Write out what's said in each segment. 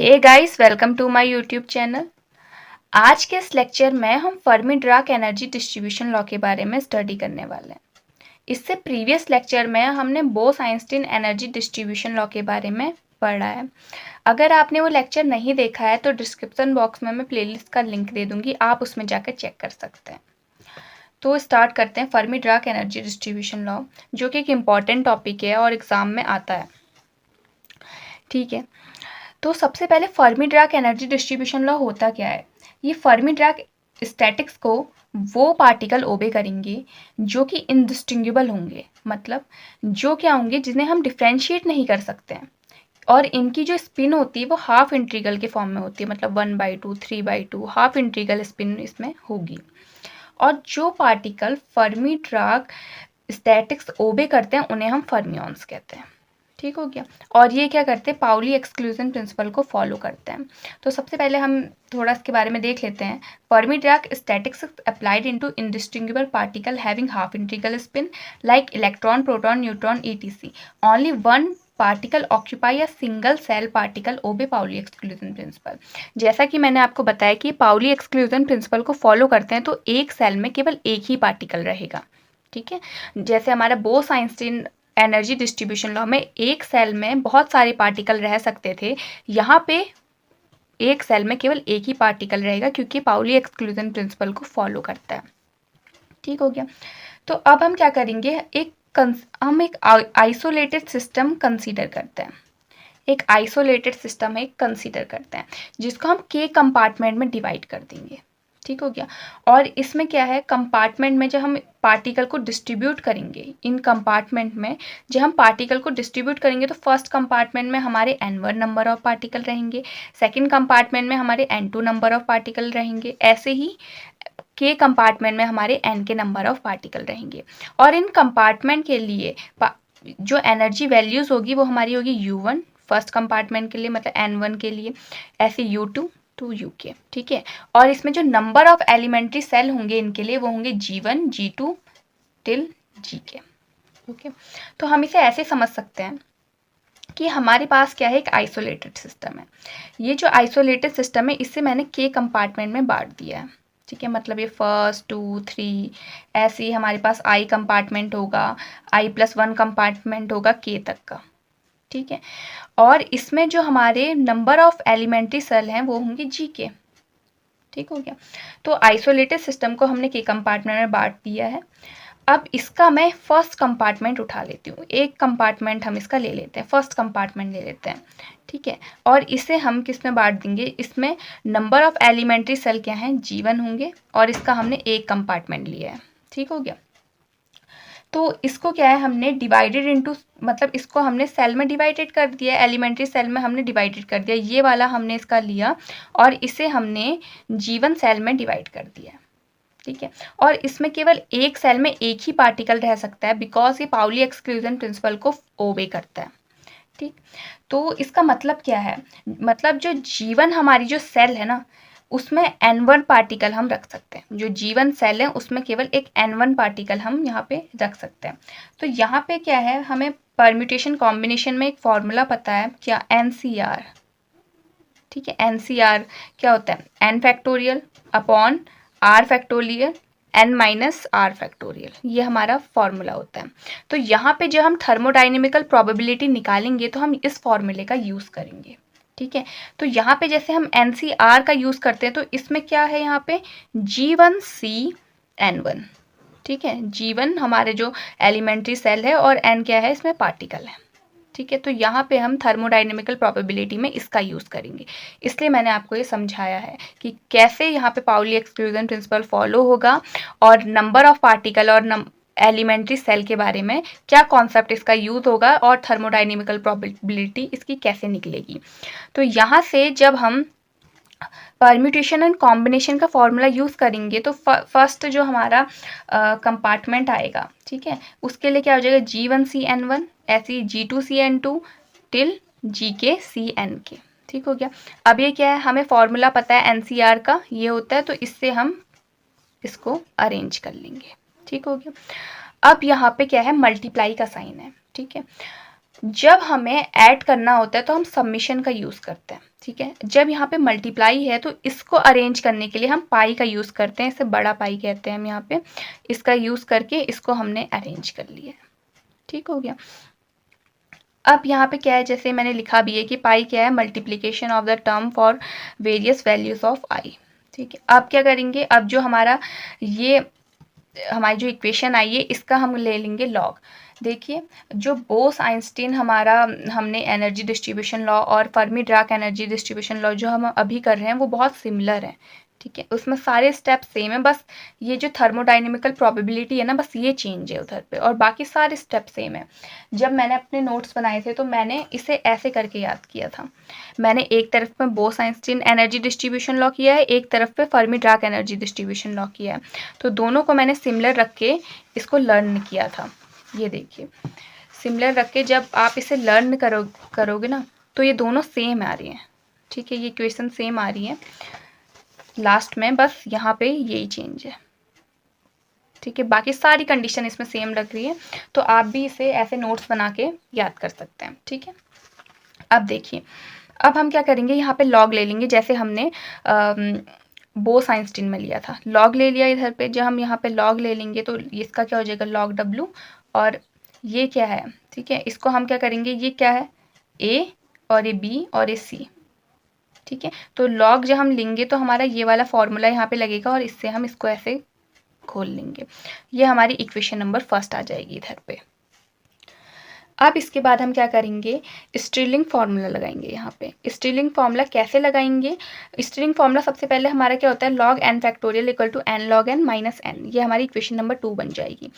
Hey guys, welcome to my YouTube channel. आज के इस लेक्चर में हम फर्मी-डिराक एनर्जी डिस्ट्रीब्यूशन लॉ के बारे में स्टडी करने वाले हैं। इससे प्रीवियस लेक्चर में हमने बोस-आइंस्टीन एनर्जी डिस्ट्रीब्यूशन लॉ के बारे में पढ़ा है। अगर आपने वो लेक्चर नहीं देखा है तो डिस्क्रिप्शन बॉक्स में मैं प्लेलिस्ट का लिंक दे दूंगी, आप उसमें जाकर चेक कर सकते हैं। तो स्टार्ट करते हैं फर्मी-डिराक एनर्जी डिस्ट्रीब्यूशन लॉ, जो कि एक इम्पॉर्टेंट टॉपिक है और एग्जाम में आता है। ठीक है, तो सबसे पहले फर्मी-डिराक एनर्जी डिस्ट्रीब्यूशन लॉ होता क्या है। ये फर्मी-डिराक स्टैटिक्स को वो पार्टिकल ओबे करेंगे जो कि इंडिस्टिंग्विबल होंगे, मतलब जो क्या होंगे जिन्हें हम डिफ्रेंशिएट नहीं कर सकते हैं, और इनकी जो स्पिन होती है वो हाफ इंटीग्रल के फॉर्म में होती है, मतलब 1/2 3/2 हाफ इंटीग्रल स्पिन इसमें होगी। और जो पार्टिकल फर्मी-डिराक स्टैटिक्स ओबे करते हैं उन्हें हम फर्मियॉन्स कहते हैं। ठीक हो गया। और ये क्या करते हैं, पाउली एक्सक्लूजन प्रिंसिपल को फॉलो करते हैं। तो सबसे पहले हम थोड़ा इसके बारे में देख लेते हैं। Fermi Dirac statics applied into indistinguishable particle having half integral spin like electron, proton, neutron etc. Only one particle occupy a single cell particle obey Pauli exclusion principle. जैसा कि मैंने आपको बताया कि पाउली एक्सक्लूजन प्रिंसिपल को फॉलो करते हैं तो एक सेल में केवल एक ही पार्टिकल रहेगा। ठीक है, जैसे हमारा बोस-आइंस्टीन एनर्जी डिस्ट्रीब्यूशन लॉ में एक सेल में बहुत सारे पार्टिकल रह सकते थे, यहाँ पे एक सेल में केवल एक ही पार्टिकल रहेगा क्योंकि पाउली एक्सक्लूजन प्रिंसिपल को फॉलो करता है। ठीक हो गया। तो अब हम क्या करेंगे, हम एक आइसोलेटेड सिस्टम कंसीडर करते हैं। एक आइसोलेटेड सिस्टम एक कंसीडर करते हैं जिसको हम के कंपार्टमेंट में डिवाइड कर देंगे। ठीक हो गया। और इसमें क्या है, कंपार्टमेंट में जब हम पार्टिकल को डिस्ट्रीब्यूट करेंगे, इन कंपार्टमेंट में जब हम पार्टिकल को डिस्ट्रीब्यूट करेंगे तो फर्स्ट कंपार्टमेंट में हमारे n1 नंबर ऑफ पार्टिकल रहेंगे, सेकंड कंपार्टमेंट में हमारे n2 नंबर ऑफ पार्टिकल रहेंगे, ऐसे ही के कंपार्टमेंट में हमारे n के नंबर ऑफ पार्टिकल रहेंगे। और इन कंपार्टमेंट के लिए जो एनर्जी वैल्यूज होगी वो हमारी होगी U1 फर्स्ट कंपार्टमेंट के लिए, मतलब N1 के लिए, ऐसे U2 टू UK। ठीक है, और इसमें जो नंबर ऑफ एलिमेंट्री सेल होंगे इनके लिए वो होंगे G1 G2 till GK। Okay, तो हम इसे ऐसे समझ सकते हैं कि हमारे पास क्या है, एक आइसोलेटेड सिस्टम है। ये जो आइसोलेटेड सिस्टम है इसे मैंने के कंपार्टमेंट में बांट दिया है। ठीक है, मतलब ये 1 2 3 ऐसे ही हमारे पास I कंपार्टमेंट होगा, I+1 कंपार्टमेंट होगा के तक का। ठीक है, और इसमें जो हमारे नंबर ऑफ एलिमेंट्री सेल हैं वो होंगे GK। ठीक हो गया। तो आइसोलेटेड सिस्टम को हमने के कंपार्टमेंट में बांट दिया है। अब इसका मैं फर्स्ट कंपार्टमेंट उठा लेती हूँ, एक कंपार्टमेंट हम इसका ले लेते हैं, फर्स्ट कंपार्टमेंट ले लेते हैं। ठीक है, और इसे हम किस में बांट देंगे, इसमें नंबर ऑफ एलिमेंट्री सेल क्या हैं, G1 होंगे, और इसका हमने एक कंपार्टमेंट लिया है। ठीक हो गया। तो इसको क्या है, हमने डिवाइडेड इनटू, मतलब इसको हमने सेल में डिवाइडेड कर दिया, एलिमेंट्री सेल में हमने डिवाइडेड कर दिया, ये वाला हमने इसका लिया और इसे हमने G1 सेल में डिवाइड कर दिया। ठीक है, और इसमें केवल एक सेल में एक ही पार्टिकल रह सकता है बिकॉज ये पाउली एक्सक्लूजन प्रिंसिपल को ओबे करता है। ठीक, तो इसका मतलब क्या है, मतलब जो G1 हमारी जो सेल है ना उसमें N1 पार्टिकल हम रख सकते हैं। जो G1 सेल है उसमें केवल एक N1 पार्टिकल हम यहाँ पे रख सकते हैं। तो यहाँ पे क्या है, हमें परम्यूटेशन कॉम्बिनेशन में एक फॉर्मूला पता है क्या, NCR। ठीक है, NCR क्या होता है, N factorial upon R factorial N-R factorial, ये हमारा फॉर्मूला होता है। तो यहाँ पे जब हम थर्मोडाइनेमिकल प्रोबेबिलिटी निकालेंगे तो हम इस फॉर्मूले का यूज़ करेंगे। ठीक है, तो यहाँ पे जैसे हम NCR का यूज़ करते हैं तो इसमें क्या है, यहाँ पे G1CN1। ठीक है, G1 हमारे जो एलिमेंट्री सेल है और N क्या है, इसमें पार्टिकल है। ठीक है, तो यहाँ पे हम थर्मोडाइनेमिकल प्रोबेबिलिटी में इसका यूज़ करेंगे, इसलिए मैंने आपको ये समझाया है कि कैसे यहाँ पे पाउली एक्सक्लूजन प्रिंसिपल फॉलो होगा और नंबर ऑफ पार्टिकल और एलिमेंट्री सेल के बारे में क्या कॉन्सेप्ट इसका यूज़ होगा और थर्मोडाइनेमिकल प्रोबेबिलिटी इसकी कैसे निकलेगी। तो यहाँ से जब हम परम्यूटेशन एंड कॉम्बिनेशन का फॉर्मूला यूज़ करेंगे तो फर्स्ट जो हमारा कंपार्टमेंट आएगा, ठीक है, उसके लिए क्या हो जाएगा, G1CN1 ऐसी G2CN2 टिल GKCNK। ठीक हो गया। अब ये क्या है, हमें फॉर्मूला पता है NCR का, ये होता है, तो इससे हम इसको अरेंज कर लेंगे। ठीक हो गया। अब यहाँ पे क्या है, मल्टीप्लाई का साइन है। ठीक है, जब हमें ऐड करना होता है तो हम सब्मिशन का यूज़ करते हैं। ठीक है। जब यहाँ पे मल्टीप्लाई है तो इसको अरेंज करने के लिए हम पाई का यूज़ करते हैं, इसे बड़ा पाई कहते हैं हम यहाँ पे। इसका यूज़ करके इसको हमने अरेंज कर लिया। ठीक हो गया। अब यहाँ पे क्या है, जैसे मैंने लिखा भी है कि पाई क्या है, multiplication of the term for various values of i. ठीक है। अब क्या करेंगे, अब जो ये हमारी जो इक्वेशन आई है इसका हम ले लेंगे लॉग। देखिए जो बोस आइंस्टीन हमने एनर्जी डिस्ट्रीब्यूशन लॉ और Fermi Dirac energy distribution law जो हम अभी कर रहे हैं वो बहुत सिमिलर है। ठीक है। उसमें सारे स्टेप सेम है, बस ये जो थर्मोडाइनेमिकल प्रोबेबिलिटी है ना, बस ये चेंज है उधर पे, और बाकी सारे स्टेप सेम है। जब मैंने अपने नोट्स बनाए थे तो मैंने इसे ऐसे करके याद किया था। मैंने एक तरफ में Bose Einstein energy distribution law किया है, एक तरफ पे Fermi Dirac energy distribution law किया है, तो दोनों को मैंने सिमिलर रख के इसको लर्न किया था। ये देखिए सिमिलर रख के जब आप इसे लर्न करोगे ना तो ये दोनों सेम आ रही हैं। ठीक है। ये इक्वेशन सेम आ रही है लास्ट में, बस यहाँ पे यही चेंज है। ठीक है। बाकी सारी कंडीशन इसमें सेम लग रही है, तो आप भी इसे ऐसे नोट्स बना के याद कर सकते हैं। ठीक है। अब देखिए, अब हम क्या करेंगे, यहाँ पे लॉग ले लेंगे जैसे हमने बोस आइंस्टीन में लिया था। लॉग ले लिया इधर पे, जब हम यहाँ पे लॉग ले लेंगे तो इसका क्या हो जाएगा, लॉग डब्लू, और ये क्या है, ठीक है, इसको हम क्या करेंगे, ये क्या है, ए और ये बी और ये सी। ठीक है। तो लॉग जब हम लेंगे तो हमारा ये वाला फॉर्मूला यहाँ पे लगेगा और इससे हम इसको ऐसे खोल लेंगे। ये हमारी इक्वेशन नंबर फर्स्ट आ जाएगी इधर पे। अब इसके बाद हम क्या करेंगे, स्टिरलिंग फार्मूला लगाएंगे। यहाँ पे स्टिरलिंग फार्मूला कैसे लगाएंगे, स्टिरलिंग फार्मूला सबसे पहले हमारा क्या होता है, log n factorial equal to n log n minus n। ये हमारी इक्वेशन नंबर 2 बन जाएगी।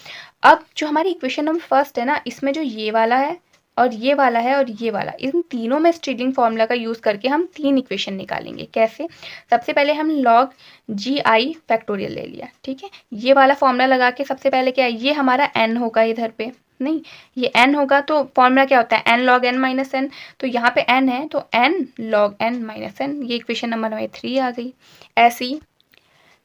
अब जो हमारी इक्वेशन नंबर फर्स्ट है ना, इसमें जो ये वाला है और ये वाला है और ये वाला, इन तीनों में स्टिरलिंग फार्मूला का यूज़ करके हम 3 इक्वेशन निकालेंगे। कैसे, सबसे पहले हम log gi फैक्टोरियल ले लिया। ठीक है। ये वाला फार्मूला लगा के सबसे पहले क्या है, ये हमारा n होगा इधर पे, नहीं ये n होगा, तो फॉर्मूला क्या होता है, n log n minus n। तो यहाँ पे n है तो n log n minus n। ये इक्वेशन नंबर हमारी 3 आ गई।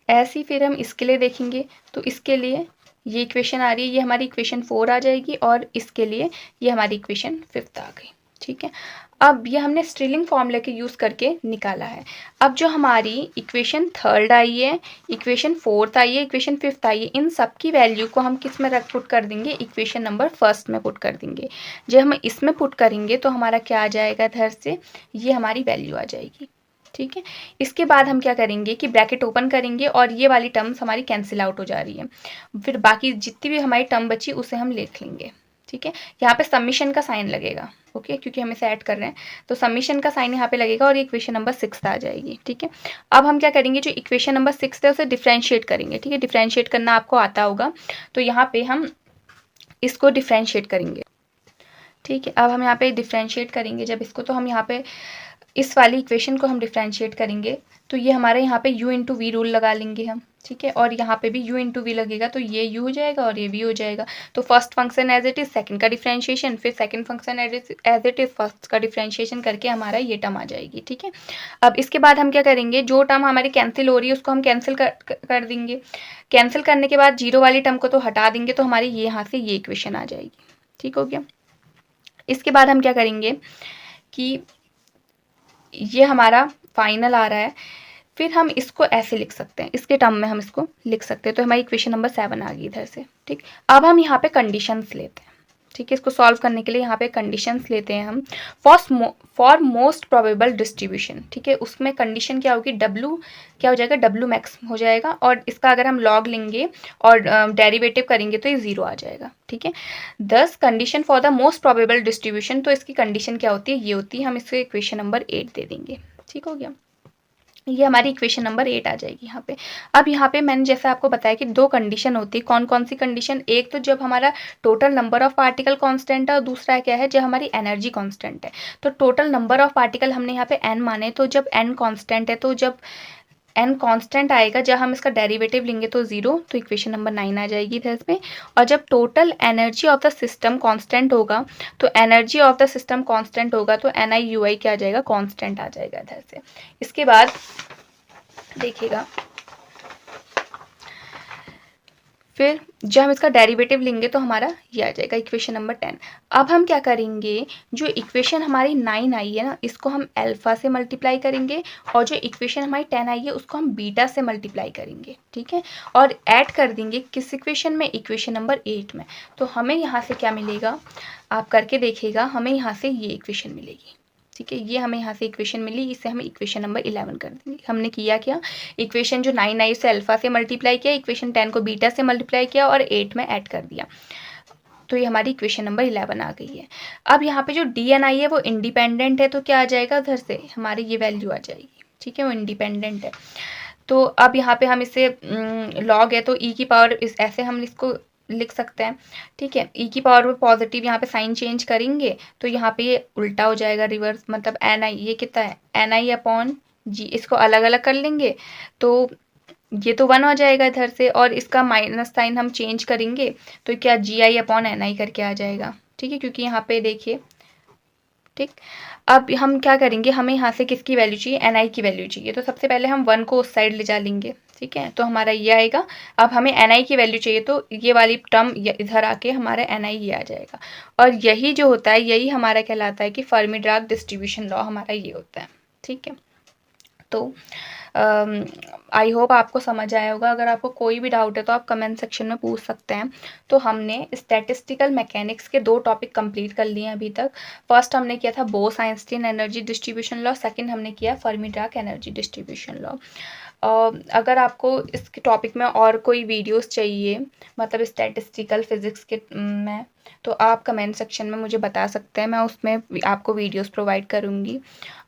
ऐसी फिर हम इसके लिए देखेंगे, तो इसके लिए ये इक्वेशन आ रही है, ये हमारी इक्वेशन 4 आ जाएगी, और इसके लिए ये हमारी इक्वेशन 5 आ गई। ठीक है। अब ये हमने स्टिरलिंग फार्मूला के यूज़ करके निकाला है। अब जो हमारी इक्वेशन 3 आई है, इक्वेशन 4 आई है, इक्वेशन 5 आई है, इन सब की वैल्यू को हम किस में पुट कर देंगे, इक्वेशन नंबर फर्स्ट में पुट कर देंगे। जब हम इसमें पुट करेंगे तो हमारा क्या आ जाएगा, इधर से ये हमारी वैल्यू आ जाएगी। ठीक है। इसके बाद हम क्या करेंगे कि ब्रैकेट ओपन करेंगे और ये वाली टर्म्स हमारी कैंसिल आउट हो जा रही है, फिर बाकी जितनी भी हमारी टर्म बची उसे हम लिख लेंगे। ठीक है। यहाँ पे सबमिशन का साइन लगेगा, ओके, क्योंकि हम इसे ऐड कर रहे हैं, तो सबमिशन का साइन यहाँ पे लगेगा और ये इक्वेशन नंबर 6 आ जाएगी। ठीक है। अब हम क्या करेंगे, जो इक्वेशन नंबर 6 है उसे डिफ्रेंशिएट करेंगे। ठीक है। डिफ्रेंशिएट करना आपको आता होगा, तो यहाँ पे हम इसको डिफ्रेंशिएट करेंगे। ठीक है। अब हम यहाँ पे डिफ्रेंशिएट करेंगे जब इसको, तो हम यहाँ पे इस वाली इक्वेशन को हम डिफ्रेंशिएट करेंगे, तो ये हमारे यहाँ पे u इंटू वी रूल लगा लेंगे हम। ठीक है। और यहाँ पे भी u इंटू वी लगेगा, तो ये u हो जाएगा और ये v हो जाएगा। तो first function as it is, second का डिफ्रेंशिएशन, फिर second function as it is, first का डिफ्रेंशिएशन करके हमारा ये टर्म आ जाएगी। ठीक है। अब इसके बाद हम क्या करेंगे, जो टर्म हमारी कैंसिल हो रही है उसको हम कैंसिल कर देंगे। कैंसिल करने के बाद जीरो वाली टर्म को तो हटा देंगे, तो हमारी ये यहाँ से ये इक्वेशन आ जाएगी। ठीक हो गया। इसके बाद हम क्या करेंगे कि ये हमारा फाइनल आ रहा है, फिर हम इसको ऐसे लिख सकते हैं, इसके टर्म में हम इसको लिख सकते हैं, तो हमारी इक्वेशन नंबर 7 आ गई इधर से। ठीक। अब हम यहाँ पे कंडीशंस लेते हैं। ठीक है। इसको सॉल्व करने के लिए यहाँ पे कंडीशंस लेते हैं हम, फॉर मोस्ट प्रोबेबल डिस्ट्रीब्यूशन। ठीक है। उसमें कंडीशन क्या होगी, W क्या हो जाएगा, W मैक्स हो जाएगा, और इसका अगर हम लॉग लेंगे और डेरिवेटिव करेंगे तो ये 0 आ जाएगा। ठीक है। 10 condition for the most probable distribution, तो इसकी कंडीशन क्या होती है, ये होती है, हम इसको इक्वेशन नंबर 8 दे देंगे। ठीक हो गया। ये हमारी इक्वेशन नंबर 8 आ जाएगी यहाँ पे। अब यहाँ पे मैंने जैसे आपको बताया कि 2 कंडीशन होती है, कौन कौन सी कंडीशन, एक तो जब हमारा total number of particle constant है, और दूसरा क्या है, जब हमारी एनर्जी कांस्टेंट है। तो टोटल नंबर ऑफ पार्टिकल हमने यहाँ पे n माने, तो जब n कांस्टेंट है, तो जब n कांस्टेंट आएगा, जब हम इसका डेरिवेटिव लेंगे तो 0, तो इक्वेशन नंबर 9 आ जाएगी इधर पे। और जब total energy of the system constant होगा, तो energy of the system constant होगा, तो NiUi क्या आ जाएगा, कांस्टेंट आ जाएगा इधर से। इसके बाद देखिएगा, फिर जब हम इसका डेरिवेटिव लेंगे तो हमारा ये आ जाएगा इक्वेशन नंबर 10। अब हम क्या करेंगे, जो इक्वेशन हमारी 9 आई है ना, इसको हम अल्फा से मल्टीप्लाई करेंगे, और जो इक्वेशन हमारी 10 आई है उसको हम बीटा से मल्टीप्लाई करेंगे, ठीक है, और ऐड कर देंगे किस इक्वेशन में, इक्वेशन नंबर 8 में। तो हमें यहाँ से क्या मिलेगा, आप करके देखिएगा, हमें यहाँ से ये इक्वेशन मिलेगी, ठीक है, ये हमें यहाँ से इक्वेशन मिली, इसे हम इक्वेशन नंबर 11 कर देंगे। हमने किया क्या, इक्वेशन जो 9 आई उसे अल्फा से मल्टीप्लाई किया, इक्वेशन 10 को बीटा से मल्टीप्लाई किया और 8 में ऐड कर दिया, तो ये हमारी इक्वेशन नंबर 11 आ गई है। अब यहाँ पे जो डी एन आई है वो इंडिपेंडेंट है, तो क्या आ जाएगा, उधर से हमारी ये वैल्यू आ जाएगी, ठीक है, वो इंडिपेंडेंट है। तो अब यहाँ पे हम इसे लॉग है तो ई की पावर इस ऐसे हम इसको लिख सकते हैं, ठीक है, ई की पावर में पॉजिटिव यहाँ पे साइन चेंज करेंगे तो यहाँ पे ये उल्टा हो जाएगा, रिवर्स, मतलब एन आई, ये कितना है, एन आई अपॉन जी, इसको अलग अलग कर लेंगे तो ये तो 1 हो जाएगा इधर से, और इसका माइनस साइन हम चेंज करेंगे तो क्या जी आई अपॉन एन आई करके आ जाएगा, ठीक है, क्योंकि यहाँ पे देखिए, ठीक। अब हम क्या करेंगे, हमें यहाँ से किसकी वैल्यू चाहिए, एन आई की वैल्यू चाहिए, तो सबसे पहले हम 1 को उस साइड ले जा लेंगे, ठीक है, तो हमारा ये आएगा। अब हमें एन आई की वैल्यू चाहिए तो ये वाली टर्म इधर आके हमारा एन आई ये आ जाएगा, और यही जो होता है यही हमारा कहलाता है कि फर्मी ड्राग डिस्ट्रीब्यूशन लॉ हमारा ये होता है, ठीक है। तो आई होप आपको समझ आया होगा। अगर आपको कोई भी डाउट है तो आप कमेंट सेक्शन में पूछ सकते हैं। तो हमने स्टैटिस्टिकल मैकेनिक्स के 2 टॉपिक कंप्लीट कर लिए हैं अभी तक। फर्स्ट हमने किया था Bose-Einstein energy distribution law, second हमने किया फर्मी ड्राक एनर्जी डिस्ट्रीब्यूशन लॉ। अगर आपको इस टॉपिक में और कोई वीडियोस चाहिए, मतलब स्टैटिस्टिकल फिजिक्स के में, तो आप कमेंट सेक्शन में मुझे बता सकते हैं, मैं उसमें आपको वीडियोस प्रोवाइड करूँगी।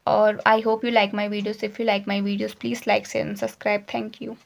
और I hope you like my videos. If you like my videos, please like, share and subscribe. Thank you.